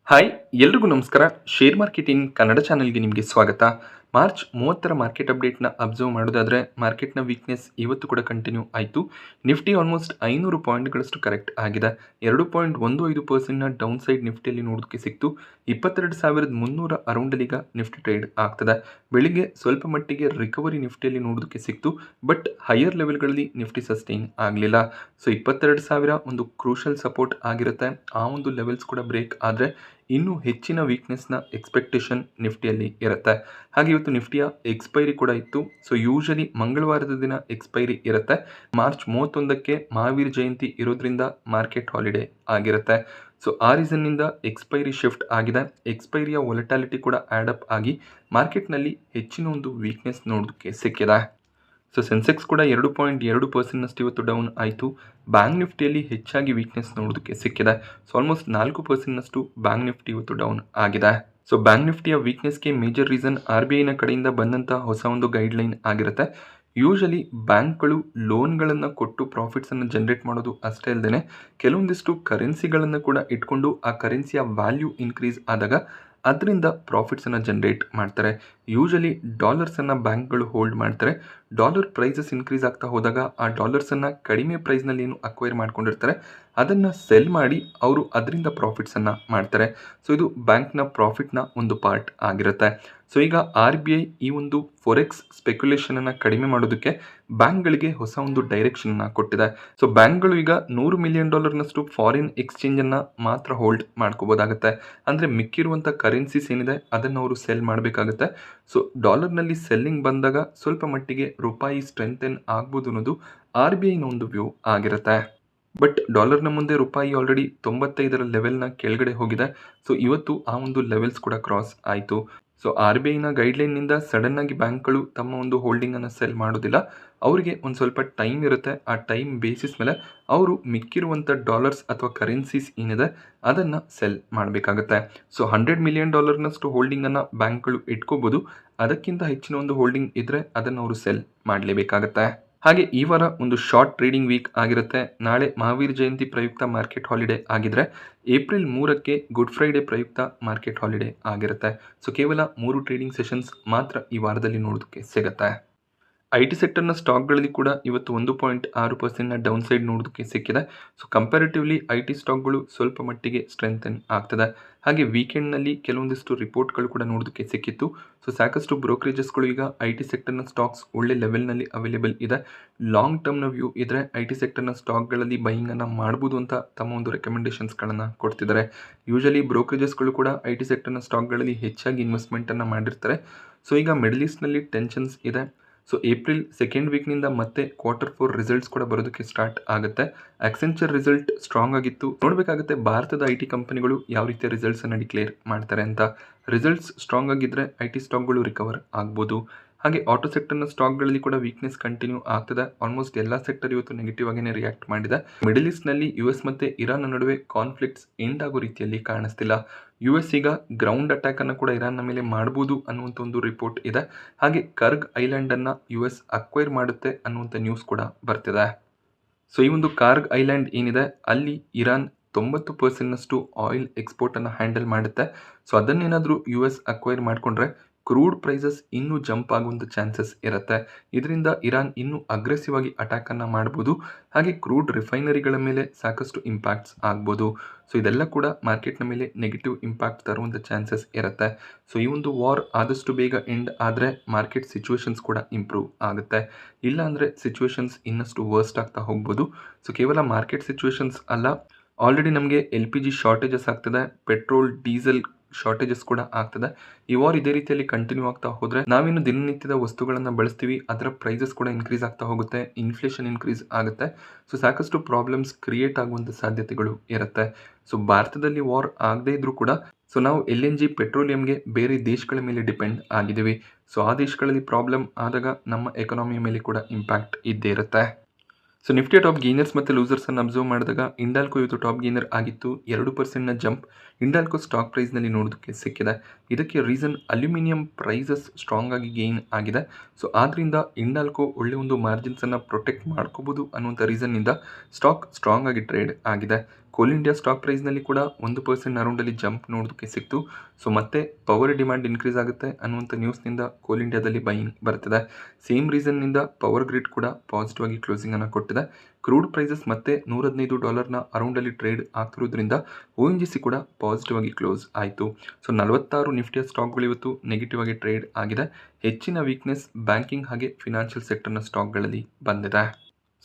Hi ಎಲ್ರಿಗೂ ನಮಸ್ಕಾರ. Share market in Kannada ಚಾನೆಲ್ಗೆ ನಿಮಗೆ ಸ್ವಾಗತ. ಮಾರ್ಚ್ 30ರ ಮಾರ್ಕೆಟ್ ಅಪ್ಡೇಟ್ನ ಅಬ್ಸರ್ವ್ ಮಾಡೋದಾದರೆ ಮಾರ್ಕೆಟ್ನ ವೀಕ್ನೆಸ್ ಇವತ್ತು ಕೂಡ ಕಂಟಿನ್ಯೂ ಆಯಿತು. ನಿಫ್ಟಿ ಆಲ್ಮೋಸ್ಟ್ 500 ಪಾಯಿಂಟ್ಗಳಷ್ಟು ಕರೆಕ್ಟ್ ಆಗಿದೆ. 2.15% ಡೌನ್ ಸೈಡ್ ನಿಫ್ಟಿಯಲ್ಲಿ ನೋಡೋದಕ್ಕೆ ಸಿಕ್ತು. 22,300 ಅರೌಂಡಲ್ಲಿ ಈಗ ನಿಫ್ಟಿ ಟ್ರೇಡ್ ಆಗ್ತದೆ. ಬೆಳಿಗ್ಗೆ ಸ್ವಲ್ಪ ಮಟ್ಟಿಗೆ ರಿಕವರಿ ನಿಫ್ಟಿಯಲ್ಲಿ ನೋಡೋದಕ್ಕೆ ಸಿಕ್ತು, ಬಟ್ ಹೈಯರ್ ಲೆವೆಲ್ಗಳಲ್ಲಿ ನಿಫ್ಟಿ ಸಸ್ಟೈನ್ ಆಗಲಿಲ್ಲ. ಸೊ 22,000 ಒಂದು ಕ್ರೂಷಲ್ ಸಪೋರ್ಟ್ ಆಗಿರುತ್ತೆ. ಆ ಒಂದು ಲೆವೆಲ್ಸ್ ಕೂಡ ಬ್ರೇಕ್ ಆದರೆ ಇನ್ನೂ ಹೆಚ್ಚಿನ ವೀಕ್ನೆಸ್ನ ಎಕ್ಸ್ಪೆಕ್ಟೇಷನ್ ನಿಫ್ಟಿಯಲ್ಲಿ ಇರುತ್ತೆ. ಹಾಗೆ ಇವತ್ತು ನಿಫ್ಟಿಯ ಎಕ್ಸ್ಪೈರಿ ಕೂಡ ಇತ್ತು. ಸೊ ಯೂಶಲಿ ಮಂಗಳವಾರದ ದಿನ ಎಕ್ಸ್ಪೈರಿ ಇರುತ್ತೆ. ಮಾರ್ಚ್ 31ಕ್ಕೆ ಮಹಾವೀರ್ ಜಯಂತಿ ಇರೋದ್ರಿಂದ ಮಾರ್ಕೆಟ್ ಹಾಲಿಡೇ ಆಗಿರುತ್ತೆ. ಸೊ ಆ ರೀಸನ್ನಿಂದ ಎಕ್ಸ್ಪೈರಿ ಶಿಫ್ಟ್ ಆಗಿದೆ. ಎಕ್ಸ್ಪೈರಿಯ ವೊಲಟಾಲಿಟಿ ಕೂಡ ಆ್ಯಡ್ ಅಪ್ ಆಗಿ ಮಾರ್ಕೆಟ್ನಲ್ಲಿ ಹೆಚ್ಚಿನ ಒಂದು ವೀಕ್ನೆಸ್ ನೋಡೋದಕ್ಕೆ ಸಿಕ್ಕಿದೆ. ಸೊ ಸೆನ್ಸೆಕ್ಸ್ ಕೂಡ 2.2% ಇವತ್ತು ಡೌನ್ ಆಯಿತು. ಬ್ಯಾಂಕ್ ನಿಫ್ಟಿಯಲ್ಲಿ ಹೆಚ್ಚಾಗಿ ವೀಕ್ನೆಸ್ ನೋಡೋದಕ್ಕೆ ಸಿಕ್ಕಿದೆ. ಸೊ ಆಲ್ಮೋಸ್ಟ್ 4% ಬ್ಯಾಂಕ್ ನಿಫ್ಟಿ ಇವತ್ತು ಡೌನ್ ಆಗಿದೆ. ಸೊ ಬ್ಯಾಂಕ್ ನಿಫ್ಟಿಯ ವೀಕ್ನೆಸ್ಗೆ ಮೇಜರ್ ರೀಸನ್ RBIನ ಕಡೆಯಿಂದ ಬಂದಂಥ ಹೊಸ ಒಂದು ಗೈಡ್ಲೈನ್ ಆಗಿರುತ್ತೆ. ಯೂಶಲಿ ಬ್ಯಾಂಕ್ಗಳು ಲೋನ್ಗಳನ್ನು ಕೊಟ್ಟು ಪ್ರಾಫಿಟ್ಸನ್ನು ಜನರೇಟ್ ಮಾಡೋದು ಅಷ್ಟೇ ಅಲ್ಲದೆ ಕೆಲವೊಂದಿಷ್ಟು ಕರೆನ್ಸಿಗಳನ್ನು ಕೂಡ ಇಟ್ಕೊಂಡು ಆ ಕರೆನ್ಸಿಯ ವ್ಯಾಲ್ಯೂ ಇನ್ಕ್ರೀಸ್ ಆದಾಗ ಅದರಿಂದ ಪ್ರಾಫಿಟ್ಸನ್ನು ಜನರೇಟ್ ಮಾಡ್ತಾರೆ. ಯೂಶಲಿ ಡಾಲರ್ಸನ್ನು ಬ್ಯಾಂಕ್ಗಳು ಹೋಲ್ಡ್ ಮಾಡ್ತಾರೆ. ಡಾಲರ್ ಪ್ರೈಸಸ್ ಇನ್ಕ್ರೀಸ್ ಆಗ್ತಾ ಹೋದಾಗ ಆ ಡಾಲರ್ಸನ್ನು ಕಡಿಮೆ ಪ್ರೈಸ್ನಲ್ಲಿ ಏನು ಅಕ್ವೈರ್ ಮಾಡ್ಕೊಂಡಿರ್ತಾರೆ ಅದನ್ನು ಸೆಲ್ ಮಾಡಿ ಅವರು ಅದರಿಂದ ಪ್ರಾಫಿಟ್ಸನ್ನು ಮಾಡ್ತಾರೆ. ಸೊ ಇದು ಬ್ಯಾಂಕ್ನ ಪ್ರಾಫಿಟ್ನ ಒಂದು ಪಾರ್ಟ್ ಆಗಿರುತ್ತೆ. ಸೊ ಈಗ RBI ಈ ಒಂದು ಫಾರೆಕ್ಸ್ ಸ್ಪೆಕ್ಯುಲೇಷನನ್ನು ಕಡಿಮೆ ಮಾಡೋದಕ್ಕೆ ಬ್ಯಾಂಕ್ಗಳಿಗೆ ಹೊಸ ಒಂದು ಡೈರೆಕ್ಷನನ್ನು ಕೊಟ್ಟಿದೆ. ಸೊ ಬ್ಯಾಂಕ್ಗಳು ಈಗ $100 ಮಿಲಿಯನ್ ಫಾರಿನ್ ಎಕ್ಸ್ಚೇಂಜನ್ನು ಮಾತ್ರ ಹೋಲ್ಡ್ ಮಾಡ್ಕೋಬೋದಾಗುತ್ತೆ. ಅಂದರೆ ಮಿಕ್ಕಿರುವಂಥ ಕರೆನ್ಸೀಸ್ ಏನಿದೆ ಅದನ್ನು ಅವರು ಸೆಲ್ ಮಾಡಬೇಕಾಗುತ್ತೆ. ಸೊ ಡಾಲರ್ನಲ್ಲಿ ಸೆಲ್ಲಿಂಗ್ ಬಂದಾಗ ಸ್ವಲ್ಪ ಮಟ್ಟಿಗೆ ರೂಪಾಯಿ ಸ್ಟ್ರೆಂಥೆನ್ ಆಗ್ಬೋದು ಅನ್ನೋದು RBIನ ಒಂದು ವ್ಯೂ ಆಗಿರುತ್ತೆ. ಬಟ್ ಡಾಲರ್ನ ಮುಂದೆ ರೂಪಾಯಿ ಆಲ್ರೆಡಿ 95ರ ಲೆವೆಲ್ನ ಕೆಳಗಡೆ ಹೋಗಿದೆ. ಸೊ ಇವತ್ತು ಆ ಒಂದು ಲೆವೆಲ್ಸ್ ಕೂಡ ಕ್ರಾಸ್ ಆಯಿತು. ಸೊ RBIನ ಗೈಡ್ಲೈನ್ನಿಂದ ಸಡನ್ನಾಗಿ ಬ್ಯಾಂಕ್ಗಳು ತಮ್ಮ ಒಂದು ಹೋಲ್ಡಿಂಗನ್ನು ಸೆಲ್ ಮಾಡೋದಿಲ್ಲ. ಅವರಿಗೆ ಒಂದು ಸ್ವಲ್ಪ ಟೈಮ್ ಇರುತ್ತೆ. ಆ ಟೈಮ್ ಬೇಸಿಸ್ ಮೇಲೆ ಅವರು ಮಿಕ್ಕಿರುವಂಥ ಡಾಲರ್ಸ್ ಅಥವಾ ಕರೆನ್ಸೀಸ್ ಏನಿದೆ ಅದನ್ನು ಸೆಲ್ ಮಾಡಬೇಕಾಗತ್ತೆ. ಸೊ $100 ಮಿಲಿಯನ್ ಹೋಲ್ಡಿಂಗನ್ನು ಬ್ಯಾಂಕ್ಗಳು ಇಟ್ಕೋಬೋದು. ಅದಕ್ಕಿಂತ ಹೆಚ್ಚಿನ ಒಂದು ಹೋಲ್ಡಿಂಗ್ ಇದ್ದರೆ ಅದನ್ನು ಅವರು ಸೆಲ್ ಮಾಡಲೇಬೇಕಾಗತ್ತೆ. ಹಾಗೆ ಈ ವಾರ ಒಂದು ಶಾರ್ಟ್ ಟ್ರೇಡಿಂಗ್ ವೀಕ್ ಆಗಿರುತ್ತೆ. ನಾಳೆ ಮಹಾವೀರ್ ಜಯಂತಿ ಪ್ರಯುಕ್ತ ಮಾರ್ಕೆಟ್ ಹಾಲಿಡೇ ಆಗಿದ್ರೆ ಏಪ್ರಿಲ್ 3ಕ್ಕೆ ಗುಡ್ ಫ್ರೈಡೆ ಪ್ರಯುಕ್ತ ಮಾರ್ಕೆಟ್ ಹಾಲಿಡೇ ಆಗಿರುತ್ತೆ. ಸೊ ಕೇವಲ 3 ಟ್ರೇಡಿಂಗ್ ಸೆಷನ್ಸ್ ಮಾತ್ರ ಈ ವಾರದಲ್ಲಿ ನೋಡೋದಕ್ಕೆ ಸಿಗುತ್ತೆ. IT ಸೆಕ್ಟರ್ನ ಸ್ಟಾಕ್ಗಳಲ್ಲಿ ಕೂಡ ಇವತ್ತು 1.6% ಡೌನ್ ಸೈಡ್ ನೋಡೋದಕ್ಕೆ ಸಿಕ್ಕಿದೆ. ಸೊ ಕಂಪ್ಯಾರಿಟಿವ್ಲಿ IT ಸ್ಟಾಕ್ಗಳು ಸ್ವಲ್ಪ ಮಟ್ಟಿಗೆ ಸ್ಟ್ರೆಂಥೆನ್ ಆಗ್ತದೆ. ಹಾಗೆ ವೀಕೆಂಡ್ನಲ್ಲಿ ಕೆಲವೊಂದಿಷ್ಟು ರಿಪೋರ್ಟ್ಗಳು ಕೂಡ ನೋಡೋದಕ್ಕೆ ಸಿಕ್ಕಿತ್ತು. ಸೊ ಸಾಕಷ್ಟು ಬ್ರೋಕರೇಜಸ್ಗಳು ಈಗ IT ಸೆಕ್ಟರ್ನ ಸ್ಟಾಕ್ಸ್ ಒಳ್ಳೆ ಲೆವೆಲ್ನಲ್ಲಿ ಅವೈಲೇಬಲ್ ಇದೆ. ಲಾಂಗ್ ಟರ್ಮ್ನ ವ್ಯೂ ಇದ್ದರೆ IT ಸೆಕ್ಟರ್ನ ಸ್ಟಾಕ್ಗಳಲ್ಲಿ ಬೈಯಿಂಗನ್ನು ಮಾಡ್ಬೋದು ಅಂತ ತಮ್ಮ ಒಂದು ರೆಕಮೆಂಡೇಷನ್ಸ್ಗಳನ್ನು ಕೊಡ್ತಿದ್ದಾರೆ. ಯೂಶಲಿ ಬ್ರೋಕರೇಜಸ್ಗಳು ಕೂಡ IT ಸೆಕ್ಟರ್ನ ಸ್ಟಾಕ್ಗಳಲ್ಲಿ ಹೆಚ್ಚಾಗಿ ಇನ್ವೆಸ್ಟ್ಮೆಂಟನ್ನು ಮಾಡಿರ್ತಾರೆ. ಸೊ ಈಗ ಮಿಡಲ್ ಈಸ್ಟ್ನಲ್ಲಿ ಟೆನ್ಷನ್ಸ್ ಇದೆ. ಸೊ ಏಪ್ರಿಲ್ ಸೆಕೆಂಡ್ ವೀಕ್ನಿಂದ ಮತ್ತೆ Q4 ರಿಸಲ್ಟ್ಸ್ ಕೂಡ ಬರೋದಕ್ಕೆ ಸ್ಟಾರ್ಟ್ ಆಗುತ್ತೆ. ಅಕ್ಸೆಂಚರ್ ರಿಸಲ್ಟ್ ಸ್ಟ್ರಾಂಗ್ ಆಗಿತ್ತು. ನೋಡಬೇಕಾಗುತ್ತೆ ಭಾರತದ IT ಕಂಪನಿಗಳು ಯಾವ ರೀತಿಯ ರಿಸಲ್ಟ್ಸನ್ನು ಡಿಕ್ಲೇರ್ ಮಾಡ್ತಾರೆ ಅಂತ. ರಿಸಲ್ಟ್ಸ್ ಸ್ಟ್ರಾಂಗ್ ಆಗಿದ್ದರೆ IT ಸ್ಟಾಕ್ಗಳು ರಿಕವರ್ ಆಗ್ಬೋದು. ಹಾಗೆ ಆಟೋ ಸೆಕ್ಟರ್ನ ಸ್ಟಾಕ್ಗಳಲ್ಲಿ ಕೂಡ ವೀಕ್ನೆಸ್ ಕಂಟಿನ್ಯೂ ಆಗ್ತದೆ. ಆಲ್ಮೋಸ್ಟ್ ಎಲ್ಲ ಸೆಕ್ಟರ್ ಇವತ್ತು ನೆಗೆಟಿವ್ ಆಗಿನೇ ರಿಯಾಕ್ಟ್ ಮಾಡಿದೆ. ಮಿಡಲ್ ಈಸ್ಟ್ನಲ್ಲಿ US ಮತ್ತು ಇರಾನ್ ನಡುವೆ ಕಾನ್ಫ್ಲಿಕ್ಟ್ಸ್ ಎಂಡ್ ಆಗೋ ರೀತಿಯಲ್ಲಿ ಕಾಣಿಸ್ತಿಲ್ಲ. US ಈಗ ಗ್ರೌಂಡ್ ಅಟ್ಯಾಕನ್ನು ಕೂಡ ಇರಾನ್ನ ಮೇಲೆ ಮಾಡ್ಬೋದು ಅನ್ನುವಂಥ ಒಂದು ರಿಪೋರ್ಟ್ ಇದೆ. ಹಾಗೆ ಕರ್ಗ್ ಐಲ್ಯಾಂಡನ್ನು US ಅಕ್ವೈರ್ ಮಾಡುತ್ತೆ ಅನ್ನುವಂಥ ನ್ಯೂಸ್ ಕೂಡ ಬರ್ತಿದೆ. ಸೊ ಈ ಒಂದು ಕಾರ್ಗ್ ಐಲ್ಯಾಂಡ್ ಏನಿದೆ ಅಲ್ಲಿ ಇರಾನ್ 90% ಆಯಿಲ್ ಎಕ್ಸ್ಪೋರ್ಟನ್ನು ಹ್ಯಾಂಡಲ್ ಮಾಡುತ್ತೆ. ಸೊ ಅದನ್ನೇನಾದರೂ US ಅಕ್ವೈರ್ ಮಾಡಿಕೊಂಡ್ರೆ ಕ್ರೂಡ್ ಪ್ರೈಸಸ್ ಇನ್ನೂ ಜಂಪ್ ಆಗುವಂಥ ಚಾನ್ಸಸ್ ಇರುತ್ತೆ. ಇದರಿಂದ ಇರಾನ್ ಇನ್ನೂ ಅಗ್ರೆಸಿವ್ ಆಗಿ ಅಟ್ಯಾಕನ್ನು ಮಾಡ್ಬೋದು. ಹಾಗೆ ಕ್ರೂಡ್ ರಿಫೈನರಿಗಳ ಮೇಲೆ ಸಾಕಷ್ಟು ಇಂಪ್ಯಾಕ್ಟ್ಸ್ ಆಗ್ಬೋದು. ಸೊ ಇದೆಲ್ಲ ಕೂಡ ಮಾರ್ಕೆಟ್ನ ಮೇಲೆ ನೆಗೆಟಿವ್ ಇಂಪ್ಯಾಕ್ಟ್ ತರುವಂಥ ಚಾನ್ಸಸ್ ಇರುತ್ತೆ. ಸೊ ಈ ಒಂದು ವಾರ್ ಆದಷ್ಟು ಬೇಗ ಎಂಡ್ ಆದರೆ ಮಾರ್ಕೆಟ್ ಸಿಚುವೇಶನ್ಸ್ ಕೂಡ ಇಂಪ್ರೂವ್ ಆಗುತ್ತೆ. ಇಲ್ಲ ಅಂದರೆ ಸಿಚುವೇಶನ್ಸ್ ಇನ್ನಷ್ಟು ವರ್ಸ್ಟ್ ಆಗ್ತಾ ಹೋಗ್ಬೋದು. ಸೊ ಕೇವಲ ಮಾರ್ಕೆಟ್ ಸಿಚುವೇಶನ್ಸ್ ಅಲ್ಲ, ಆಲ್ರೆಡಿ ನಮಗೆ LPG ಶಾರ್ಟೇಜಸ್ ಆಗ್ತದೆ, ಪೆಟ್ರೋಲ್ ಡೀಸೆಲ್ ಶಾರ್ಟೇಜಸ್ ಕೂಡ ಆಗ್ತದೆ. ಈ ವಾರ್ ಇದೇ ರೀತಿಯಲ್ಲಿ ಕಂಟಿನ್ಯೂ ಆಗ್ತಾ ಹೋದರೆ ನಾವೇನು ದಿನನಿತ್ಯದ ವಸ್ತುಗಳನ್ನು ಬಳಸ್ತೀವಿ ಅದರ ಪ್ರೈಸಸ್ ಕೂಡ ಇನ್ಕ್ರೀಸ್ ಆಗ್ತಾ ಹೋಗುತ್ತೆ. ಇನ್ಫ್ಲೇಷನ್ ಇನ್ಕ್ರೀಸ್ ಆಗುತ್ತೆ. ಸೊ ಸಾಕಷ್ಟು ಪ್ರಾಬ್ಲಮ್ಸ್ ಕ್ರಿಯೇಟ್ ಆಗುವಂಥ ಸಾಧ್ಯತೆಗಳು ಇರುತ್ತೆ. ಸೊ ಭಾರತದಲ್ಲಿ ವಾರ್ ಆಗದೇ ಇದ್ರೂ ಕೂಡ ಸೊ ನಾವು LNG ಪೆಟ್ರೋಲಿಯಂಗೆ ಬೇರೆ ದೇಶಗಳ ಮೇಲೆ ಡಿಪೆಂಡ್ ಆಗಿದ್ದೀವಿ. ಸೊ ಆ ದೇಶಗಳಲ್ಲಿ ಪ್ರಾಬ್ಲಮ್ ಆದಾಗ ನಮ್ಮ ಎಕಾನಮಿಯ ಮೇಲೆ ಕೂಡ ಇಂಪ್ಯಾಕ್ಟ್ ಇದ್ದೇ ಇರುತ್ತೆ. ಸೊ ನಿಫ್ಟಿಯ ಟಾಪ್ ಗೇನರ್ಸ್ ಮತ್ತು ಲೂಸರ್ಸನ್ನು ಅಬ್ಸರ್ವ್ ಮಾಡಿದಾಗ ಇಂಡಾಲ್ಕೋ ಇವತ್ತು ಟಾಪ್ ಗೇನರ್ ಆಗಿತ್ತು. 2% ಜಂಪ್ ಇಂಡಾಲ್ಕೋ ಸ್ಟಾಕ್ ಪ್ರೈಸ್ನಲ್ಲಿ ನೋಡೋದಕ್ಕೆ ಸಿಕ್ಕಿದೆ. ಇದಕ್ಕೆ ರೀಸನ್ ಅಲ್ಯೂಮಿನಿಯಂ ಪ್ರೈಸಸ್ ಸ್ಟ್ರಾಂಗ್ ಆಗಿ ಗೇನ್ ಆಗಿದೆ. ಸೊ ಆದ್ದರಿಂದ ಇಂಡಾಲ್ಕೋ ಒಳ್ಳೆ ಒಂದು ಮಾರ್ಜಿನ್ಸನ್ನು ಪ್ರೊಟೆಕ್ಟ್ ಮಾಡ್ಕೋಬೋದು ಅನ್ನುವಂಥ ರೀಸನ್ನಿಂದ ಸ್ಟಾಕ್ ಸ್ಟ್ರಾಂಗ್ ಆಗಿ ಟ್ರೇಡ್ ಆಗಿದೆ. ಕೋಲ್ ಇಂಡಿಯಾ ಸ್ಟಾಕ್ ಪ್ರೈಸ್ನಲ್ಲಿ ಕೂಡ 1% ಅರೌಂಡಲ್ಲಿ ಜಂಪ್ ನೋಡೋದಕ್ಕೆ ಸಿಕ್ತು. ಸೊ ಮತ್ತೆ ಪವರ್ ಡಿಮ್ಯಾಂಡ್ ಇನ್ಕ್ರೀಸ್ ಆಗುತ್ತೆ ಅನ್ನುವಂಥ ನ್ಯೂಸ್ನಿಂದ ಕೋಲ್ ಇಂಡಿಯಾದಲ್ಲಿ ಬೈಯಿಂಗ್ ಬರ್ತಿದೆ. ಸೇಮ್ ರೀಸನ್ನಿಂದ ಪವರ್ ಗ್ರಿಡ್ ಕೂಡ ಪಾಸಿಟಿವ್ ಆಗಿ ಕ್ಲೋಸಿಂಗನ್ನು ಕೊಟ್ಟಿದೆ. ಕ್ರೂಡ್ ಪ್ರೈಸಸ್ ಮತ್ತೆ $115 ಅರೌಂಡಲ್ಲಿ ಟ್ರೇಡ್ ಆಗ್ತಿರೋದ್ರಿಂದ ONGC ಕೂಡ ಪಾಸಿಟಿವ್ ಆಗಿ ಕ್ಲೋಸ್ ಆಯಿತು. ಸೊ 46 ನಿಫ್ಟಿಯ ಸ್ಟಾಕ್ಗಳು ಇವತ್ತು ನೆಗೆಟಿವ್ ಆಗಿ ಟ್ರೇಡ್ ಆಗಿದೆ. ಹೆಚ್ಚಿನ ವೀಕ್ನೆಸ್ ಬ್ಯಾಂಕಿಂಗ್ ಹಾಗೆ ಫಿನಾನ್ಷಿಯಲ್ ಸೆಕ್ಟರ್ನ ಸ್ಟಾಕ್ಗಳಲ್ಲಿ ಬಂದಿದೆ.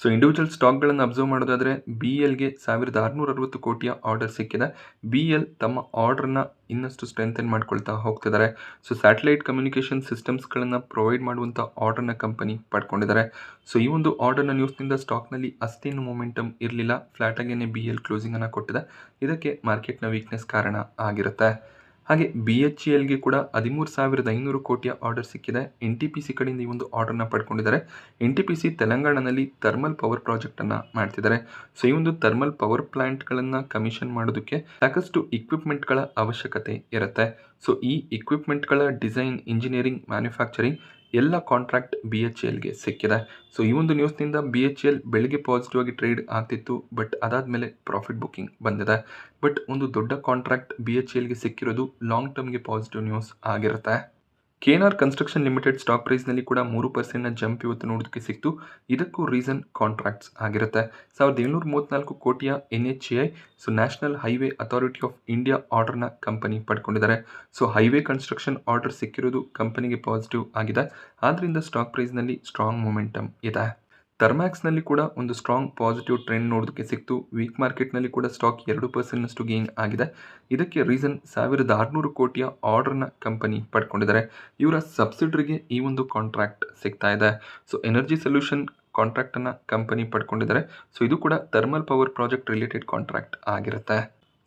ಸೊ ಇಂಡಿವಿಜುವಲ್ ಸ್ಟಾಕ್ಗಳನ್ನು ಅಬ್ಸರ್ವ್ ಮಾಡೋದಾದರೆ BLಗೆ 1660 ಕೋಟಿಯ ಆರ್ಡರ್ ಸಿಕ್ಕಿದೆ. BL ತಮ್ಮ ಆರ್ಡರ್ನ ಇನ್ನಷ್ಟು ಸ್ಟ್ರೆಂಥನ್ ಮಾಡ್ಕೊಳ್ತಾ ಹೋಗ್ತಿದ್ದಾರೆ. ಸೊ ಸ್ಯಾಟಲೈಟ್ ಕಮ್ಯುನಿಕೇಷನ್ ಸಿಸ್ಟಮ್ಸ್ಗಳನ್ನು ಪ್ರೊವೈಡ್ ಮಾಡುವಂಥ ಆರ್ಡರ್ನ ಕಂಪನಿ ಪಡ್ಕೊಂಡಿದ್ದಾರೆ. ಸೊ ಈ ಒಂದು ಆರ್ಡರ್ನ ನ್ಯೂಸ್ನಿಂದ ಸ್ಟಾಕ್ನಲ್ಲಿ ಅಷ್ಟೇನು ಮೊಮೆಂಟಮ್ ಇರಲಿಲ್ಲ. ಫ್ಲಾಟಾಗೇನೆ BL ಕ್ಲೋಸಿಂಗನ್ನು ಕೊಟ್ಟಿದೆ. ಇದಕ್ಕೆ ಮಾರ್ಕೆಟ್ನ ವೀಕ್ನೆಸ್ ಕಾರಣ ಆಗಿರುತ್ತೆ. ಹಾಗೆ BHELಗೆ ಕೂಡ 13,500 ಕೋಟಿಯ ಆರ್ಡರ್ ಸಿಕ್ಕಿದೆ. NTPC ಕಡೆಯಿಂದ ಈ ಒಂದು ಆರ್ಡರ್ನ ಪಡ್ಕೊಂಡಿದ್ದಾರೆ. NTPC ತೆಲಂಗಾಣದಲ್ಲಿ ಥರ್ಮಲ್ ಪವರ್ ಪ್ರಾಜೆಕ್ಟನ್ನು ಮಾಡ್ತಿದ್ದಾರೆ. ಸೊ ಈ ಒಂದು ಥರ್ಮಲ್ ಪವರ್ ಪ್ಲಾಂಟ್ಗಳನ್ನು ಕಮಿಷನ್ ಮಾಡೋದಕ್ಕೆ ಸಾಕಷ್ಟು ಇಕ್ವಿಪ್ಮೆಂಟ್ಗಳ ಅವಶ್ಯಕತೆ ಇರುತ್ತೆ. ಸೊ ಈ ಇಕ್ವಿಪ್ಮೆಂಟ್ಗಳ ಡಿಸೈನ್, ಇಂಜಿನಿಯರಿಂಗ್, ಮ್ಯಾನುಫ್ಯಾಕ್ಚರಿಂಗ್ ಎಲ್ಲ ಕಾಂಟ್ರಾಕ್ಟ್ BHELಗೆ ಸಿಕ್ಕಿದೆ. ಸೊ ಈ ಒಂದು ನ್ಯೂಸ್ನಿಂದ BHEL ಬೆಳಗ್ಗೆ ಪಾಸಿಟಿವ್ ಆಗಿ ಟ್ರೇಡ್ ಆಗ್ತಿತ್ತು. ಬಟ್ ಅದಾದಮೇಲೆ ಪ್ರಾಫಿಟ್ ಬುಕ್ಕಿಂಗ್ ಬಂದಿದೆ. ಬಟ್ ಒಂದು ದೊಡ್ಡ ಕಾಂಟ್ರಾಕ್ಟ್ BHELಗೆ ಸಿಕ್ಕಿರೋದು ಲಾಂಗ್ ಟರ್ಮ್ಗೆ ಪಾಸಿಟಿವ್ ನ್ಯೂಸ್ ಆಗಿರುತ್ತೆ. KNR ಕನ್ಸ್ಟ್ರಕ್ಷನ್ ಲಿಮಿಟೆಡ್ ಸ್ಟಾಕ್ ಪ್ರೈಸ್ನಲ್ಲಿ ಕೂಡ 3% ಜಂಪ್ ಇವತ್ತು ನೋಡೋದಕ್ಕೆ ಸಿಕ್ತು. ಇದಕ್ಕೂ ರೀಸನ್ ಕಾಂಟ್ರಾಕ್ಟ್ಸ್ ಆಗಿರುತ್ತೆ. 1734 ಕೋಟಿಯ NHAI, so national highway authority of India ಆರ್ಡರ್ನ ಕಂಪನಿ ಪಡ್ಕೊಂಡಿದ್ದಾರೆ. ಸೊ ಹೈವೇ ಕನ್ಸ್ಟ್ರಕ್ಷನ್ ಆರ್ಡರ್ ಸಿಕ್ಕಿರೋದು ಕಂಪನಿಗೆ ಪಾಸಿಟಿವ್ ಆಗಿದೆ. ಆದ್ದರಿಂದ ಸ್ಟಾಕ್ ಪ್ರೈಸ್ನಲ್ಲಿ ಸ್ಟ್ರಾಂಗ್ ಮೊಮೆಂಟಮ್ ಇದೆ. ಥರ್ಮ್ಯಾಕ್ಸ್ನಲ್ಲಿ ಕೂಡ ಒಂದು ಸ್ಟ್ರಾಂಗ್ ಪಾಸಿಟಿವ್ ಟ್ರೆಂಡ್ ನೋಡೋದಕ್ಕೆ ಸಿಕ್ತು. ವೀಕ್ ಮಾರ್ಕೆಟ್ನಲ್ಲಿ ಕೂಡ ಸ್ಟಾಕ್ 2% ಗೇನ್ ಆಗಿದೆ. ಇದಕ್ಕೆ ರೀಸನ್ 1600 ಕೋಟಿಯ ಆರ್ಡರ್ನ ಕಂಪನಿ ಪಡ್ಕೊಂಡಿದ್ದಾರೆ. ಇವರ ಸಬ್ಸಿಡರಿಗೆ ಈ ಒಂದು ಕಾಂಟ್ರಾಕ್ಟ್ ಸಿಗ್ತಾ ಇದೆ. ಸೊ ಎನರ್ಜಿ ಸೊಲ್ಯೂಷನ್ ಕಾಂಟ್ರಾಕ್ಟನ್ನು ಕಂಪನಿ ಪಡ್ಕೊಂಡಿದ್ದಾರೆ. ಸೊ ಇದು ಕೂಡ thermal power project related contract ಆಗಿರುತ್ತೆ.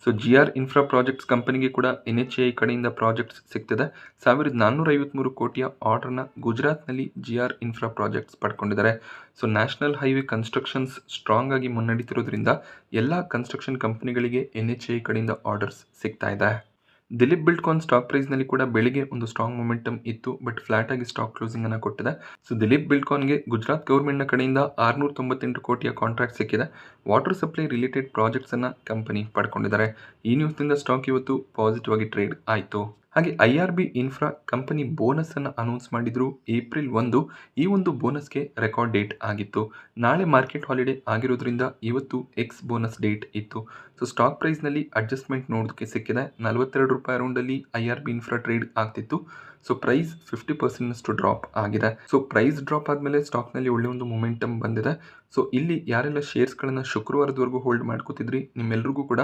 ಸೊ GR ಇನ್ಫ್ರಾ ಪ್ರಾಜೆಕ್ಟ್ಸ್ ಕಂಪನಿಗೆ ಕೂಡ NHAI ಕಡೆಯಿಂದ ಪ್ರಾಜೆಕ್ಟ್ಸ್ ಸಿಗ್ತಿದೆ. 1453 ಕೋಟಿಯ ಆರ್ಡರ್ನ ಗುಜರಾತ್ನಲ್ಲಿ GR ಇನ್ಫ್ರಾ ಪ್ರಾಜೆಕ್ಟ್ಸ್ ಪಡ್ಕೊಂಡಿದ್ದಾರೆ. So national highway constructions strong ಆಗಿ ಮುನ್ನಡೀತಿರೋದ್ರಿಂದ ಎಲ್ಲ ಕನ್ಸ್ಟ್ರಕ್ಷನ್ ಕಂಪನಿಗಳಿಗೆ NHAI ಕಡೆಯಿಂದ ಆರ್ಡರ್ಸ್ ಸಿಗ್ತಾ ಇದೆ. ದಿಲೀಪ್ ಬಿಲ್ಡ್ಕಾನ್ ಸ್ಟಾಕ್ ಪ್ರೈಸ್ನಲ್ಲಿ ಕೂಡ ಬೆಳಿಗ್ಗೆ ಒಂದು ಸ್ಟ್ರಾಂಗ್ ಮೊಮೆಂಟಮ್ ಇತ್ತು. ಬಟ್ ಫ್ಲಾಟ್ ಆಗಿ ಸ್ಟಾಕ್ ಕ್ಲೋಸಿಂಗ್ ಅನ್ನು ಕೊಟ್ಟಿದೆ. ಸೊ ದಿಲೀಪ್ ಬಿಲ್ಡ್ಕಾನ್ಗೆ ಗುಜರಾತ್ ಗೌರ್ಮೆಂಟ್ನ ಕಡೆಯಿಂದ 698 ಕೋಟಿಯ ಕಾಂಟ್ರಾಕ್ಟ್ ಸಿಕ್ಕಿದೆ. ವಾಟರ್ ಸಪ್ಲೈ ರಿಲೇಟೆಡ್ ಪ್ರಾಜೆಕ್ಟ್ಸ್ ಅನ್ನ ಕಂಪನಿ ಪಡ್ಕೊಂಡಿದ್ದಾರೆ. ಈ ನ್ಯೂಸ್ನಿಂದ ಸ್ಟಾಕ್ ಇವತ್ತು ಪಾಸಿಟಿವ್ ಆಗಿ ಟ್ರೇಡ್ ಆಯಿತು. ಹಾಗೆ IRB ಇನ್ಫ್ರಾ ಕಂಪನಿ ಬೋನಸ್ ಅನ್ನು ಅನೌನ್ಸ್ ಮಾಡಿದ್ರು ಏಪ್ರಿಲ್ 1. ಈ ಒಂದು ಬೋನಸ್ಗೆ ರೆಕಾರ್ಡ್ ಡೇಟ್ ಆಗಿತ್ತು. ನಾಳೆ ಮಾರ್ಕೆಟ್ ಹಾಲಿಡೇ ಆಗಿರೋದ್ರಿಂದ ಇವತ್ತು ಎಕ್ಸ್ ಬೋನಸ್ ಡೇಟ್ ಇತ್ತು. ಸೊ ಸ್ಟಾಕ್ ಪ್ರೈಸ್ನಲ್ಲಿ ಅಡ್ಜಸ್ಟ್ಮೆಂಟ್ ನೋಡೋದಕ್ಕೆ ಸಿಕ್ಕಿದೆ. 42 ರೂಪಾಯಿ ಅರೌಂಡಲ್ಲಿ IRB ಇನ್ಫ್ರಾ ಟ್ರೇಡ್ ಆಗ್ತಿತ್ತು. ಸೊ ಪ್ರೈಸ್ 50% ಡ್ರಾಪ್ ಆಗಿದೆ. ಸೊ ಪ್ರೈಸ್ ಡ್ರಾಪ್ ಆದಮೇಲೆ ಸ್ಟಾಕ್ನಲ್ಲಿ ಒಳ್ಳೆ ಒಂದು ಮೊಮೆಂಟಮ್ ಬಂದಿದೆ. ಸೊ ಇಲ್ಲಿ ಯಾರೆಲ್ಲ ಶೇರ್ಸ್ಗಳನ್ನು ಶುಕ್ರವಾರದವರೆಗೂ ಹೋಲ್ಡ್ ಮಾಡ್ಕೋತಿದ್ರಿ ನಿಮ್ಮೆಲ್ರಿಗೂ ಕೂಡ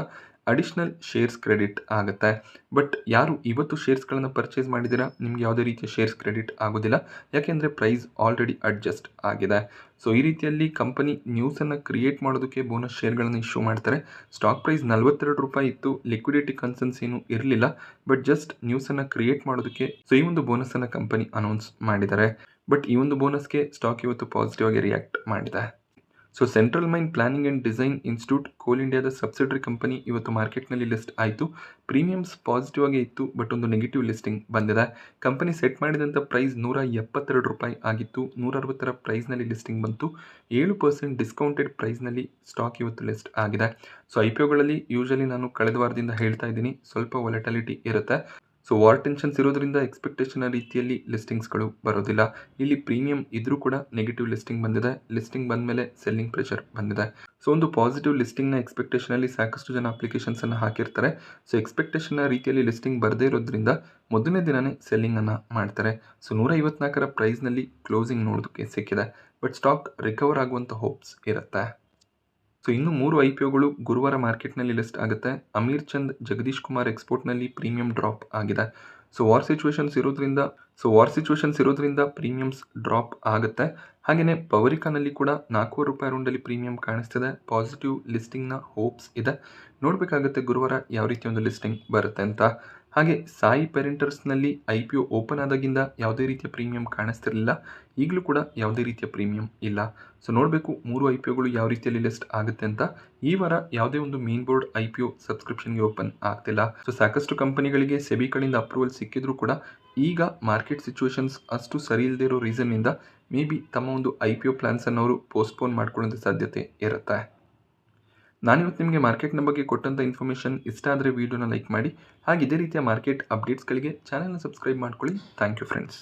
ಅಡಿಷ್ನಲ್ ಶೇರ್ಸ್ ಕ್ರೆಡಿಟ್ ಆಗುತ್ತೆ. ಬಟ್ ಯಾರು ಇವತ್ತು ಶೇರ್ಸ್ಗಳನ್ನು ಪರ್ಚೇಸ್ ಮಾಡಿದ್ದೀರಾ ನಿಮ್ಗೆ ಯಾವುದೇ ರೀತಿಯ ಶೇರ್ಸ್ ಕ್ರೆಡಿಟ್ ಆಗೋದಿಲ್ಲ. ಯಾಕೆಂದರೆ ಪ್ರೈಸ್ ಆಲ್ರೆಡಿ ಅಡ್ಜಸ್ಟ್ ಆಗಿದೆ. ಸೊ ಈ ರೀತಿಯಲ್ಲಿ ಕಂಪನಿ ನ್ಯೂಸನ್ನು ಕ್ರಿಯೇಟ್ ಮಾಡೋದಕ್ಕೆ ಬೋನಸ್ ಶೇರ್ಗಳನ್ನು ಇಶ್ಯೂ ಮಾಡ್ತಾರೆ. ಸ್ಟಾಕ್ ಪ್ರೈಸ್ 42 ರೂಪಾಯಿ ಇತ್ತು. ಲಿಕ್ವಿಡಿಟಿ ಕನ್ಸರ್ನ್ಸ್ ಏನು ಇರಲಿಲ್ಲ. ಬಟ್ ಜಸ್ಟ್ ನ್ಯೂಸನ್ನು ಕ್ರಿಯೇಟ್ ಮಾಡೋದಕ್ಕೆ ಸೊ ಈ ಒಂದು ಬೋನಸನ್ನು ಕಂಪನಿ ಅನೌನ್ಸ್ ಮಾಡಿದ್ದಾರೆ. ಬಟ್ ಈ ಒಂದು ಬೋನಸ್ಗೆ ಸ್ಟಾಕ್ ಇವತ್ತು ಪಾಸಿಟಿವ್ ಆಗಿ ರಿಯಾಕ್ಟ್ ಮಾಡಿದೆ. So central main planning and design institute ಕೋಲ್ ಇಂಡಿಯಾದ ಸಬ್ಸಿಡರಿ ಕಂಪನಿ ಇವತ್ತು ಮಾರ್ಕೆಟ್ನಲ್ಲಿ ಲಿಸ್ಟ್ ಆಯಿತು. ಪ್ರೀಮಿಯಮ್ಸ್ ಪಾಸಿಟಿವ್ ಆಗಿ ಇತ್ತು. ಬಟ್ ಒಂದು ನೆಗೆಟಿವ್ ಲಿಸ್ಟಿಂಗ್ ಬಂದಿದೆ. ಕಂಪನಿ ಸೆಟ್ ಮಾಡಿದಂಥ ಪ್ರೈಸ್ 172 ರೂಪಾಯಿ ಆಗಿತ್ತು. 160 ಪ್ರೈಸ್ನಲ್ಲಿ ಲಿಸ್ಟಿಂಗ್ ಬಂತು. 7% ಡಿಸ್ಕೌಂಟೆಡ್ ಪ್ರೈಸ್ನಲ್ಲಿ ಸ್ಟಾಕ್ ಇವತ್ತು ಲಿಸ್ಟ್ ಆಗಿದೆ. ಸೊ IPOಗಳಲ್ಲಿ ಯೂಶಲಿ ನಾನು ಕಳೆದ ವಾರದಿಂದ ಹೇಳ್ತಾ ಇದ್ದೀನಿ, ಸ್ವಲ್ಪ ವಾಲಟಿಲಿಟಿ ಇರುತ್ತೆ. ಸೊ ವಾರ್ ಟೆನ್ಷನ್ಸ್ ಇರೋದ್ರಿಂದ ಎಕ್ಸ್ಪೆಕ್ಟೇಷನ್ ರೀತಿಯಲ್ಲಿ ಲಿಸ್ಟಿಂಗ್ಸ್ಗಳು ಬರೋದಿಲ್ಲ. ಇಲ್ಲಿ ಪ್ರೀಮಿಯಂ ಇದ್ರೂ ಕೂಡ ನೆಗೆಟಿವ್ ಲಿಸ್ಟಿಂಗ್ ಬಂದಿದೆ. ಲಿಸ್ಟಿಂಗ್ ಬಂದಮೇಲೆ ಸೆಲ್ಲಿಂಗ್ ಪ್ರೆಷರ್ ಬಂದಿದೆ. ಸೊ ಒಂದು ಪಾಸಿಟಿವ್ ಲಿಸ್ಟಿಂಗ್ನ ಎಕ್ಸ್ಪೆಕ್ಟೇಷನಲ್ಲಿ ಸಾಕಷ್ಟು ಜನ ಅಪ್ಲಿಕೇಶನ್ಸನ್ನು ಹಾಕಿರ್ತಾರೆ. ಸೊ ಎಕ್ಸ್ಪೆಕ್ಟೇಷನ್ನ ರೀತಿಯಲ್ಲಿ ಲಿಸ್ಟಿಂಗ್ ಬರದೇ ಇರೋದ್ರಿಂದ ಮೊದಲನೇ ದಿನವೇ ಸೆಲ್ಲಿಂಗನ್ನು ಮಾಡ್ತಾರೆ. ಸೊ 154 ಪ್ರೈಸ್ನಲ್ಲಿ ಕ್ಲೋಸಿಂಗ್ ನೋಡೋದಕ್ಕೆ ಸಿಕ್ಕಿದೆ. ಬಟ್ ಸ್ಟಾಕ್ ರಿಕವರ್ ಆಗುವಂಥ ಹೋಪ್ಸ್ ಇರುತ್ತೆ. ಸೊ ಇನ್ನು 3 IPOಗಳು ಗುರುವಾರ ಮಾರ್ಕೆಟ್ನಲ್ಲಿ ಲಿಸ್ಟ್ ಆಗುತ್ತೆ. ಅಮೀರ್ ಚಂದ್ ಜಗದೀಶ್ ಕುಮಾರ್ ಎಕ್ಸ್ಪೋರ್ಟ್ನಲ್ಲಿ ಪ್ರೀಮಿಯಂ ಡ್ರಾಪ್ ಆಗಿದೆ. ಸೊ ವಾರ್ ಸಿಚುವೇಶನ್ಸ್ ಇರೋದ್ರಿಂದ ಪ್ರೀಮಿಯಮ್ಸ್ ಡ್ರಾಪ್ ಆಗುತ್ತೆ. ಹಾಗೆಯೇ ಪವರಿಕಾನಲ್ಲಿ ಕೂಡ 4 ರೂಪಾಯಿ ಅರೌಂಡಲ್ಲಿ ಪ್ರೀಮಿಯಂ ಕಾಣಿಸ್ತಿದೆ. ಪಾಸಿಟಿವ್ ಲಿಸ್ಟಿಂಗ್ನ ಹೋಪ್ಸ್ ಇದೆ. ನೋಡಬೇಕಾಗುತ್ತೆ ಗುರುವಾರ ಯಾವ ರೀತಿ ಒಂದು ಲಿಸ್ಟಿಂಗ್ ಬರುತ್ತೆ ಅಂತ. ಹಾಗೆ ಸಾಯಿ ಪೆರಿಂಟರ್ಸ್ನಲ್ಲಿ IPO ಓಪನ್ ಆದಾಗಿಂದ ಯಾವುದೇ ರೀತಿಯ ಪ್ರೀಮಿಯಂ ಕಾಣಿಸ್ತಿರಲಿಲ್ಲ. ಈಗಲೂ ಕೂಡ ಯಾವುದೇ ರೀತಿಯ ಪ್ರೀಮಿಯಂ ಇಲ್ಲ. ಸೊ ನೋಡಬೇಕು 3 IPOಗಳು ಯಾವ ರೀತಿಯಲ್ಲಿ ಲಿಸ್ಟ್ ಆಗುತ್ತೆ ಅಂತ. ಈ ವಾರ ಯಾವುದೇ ಒಂದು ಮೇನ್ ಬೋರ್ಡ್ IPO ಸಬ್ಸ್ಕ್ರಿಪ್ಷನ್ಗೆ ಓಪನ್ ಆಗ್ತಿಲ್ಲ. ಸೊ ಸಾಕಷ್ಟು ಕಂಪನಿಗಳಿಗೆ ಸೆಬಿ ಕಡೆಯಿಂದ ಅಪ್ರೂವಲ್ ಸಿಕ್ಕಿದ್ರು ಕೂಡ ಈಗ ಮಾರ್ಕೆಟ್ ಸಿಚುವೇಶನ್ಸ್ ಅಷ್ಟು ಸರಿ ಇಲ್ಲದೆ ಇರೋ ರೀಸನ್ನಿಂದ ಮೇ ಬಿ ತಮ್ಮ ಒಂದು IPO ಪ್ಲಾನ್ಸನ್ನು ಅವರು ಪೋಸ್ಟ್ಪೋನ್ ಮಾಡ್ಕೊಳ್ಳೋ ಸಾಧ್ಯತೆ ಇರುತ್ತೆ. ನಾನಿವತ್ತು ನಿಮಗೆ ಮಾರ್ಕೆಟ್ನ ಬಗ್ಗೆ ಕೊಟ್ಟಂಥ ಇನ್ಫಾರ್ಮೇಷನ್ ಇಷ್ಟ ಆದರೆ ವೀಡಿಯೋನ ಲೈಕ್ ಮಾಡಿ. ಹಾಗೆ ಇದೇ ರೀತಿಯ ಮಾರ್ಕೆಟ್ ಅಪ್ಡೇಟ್ಸ್ಗಳಿಗೆ ಚಾನಲ್ನ ಸಬ್ಸ್ಕ್ರೈಬ್ ಮಾಡ್ಕೊಳ್ಳಿ. Thank you friends.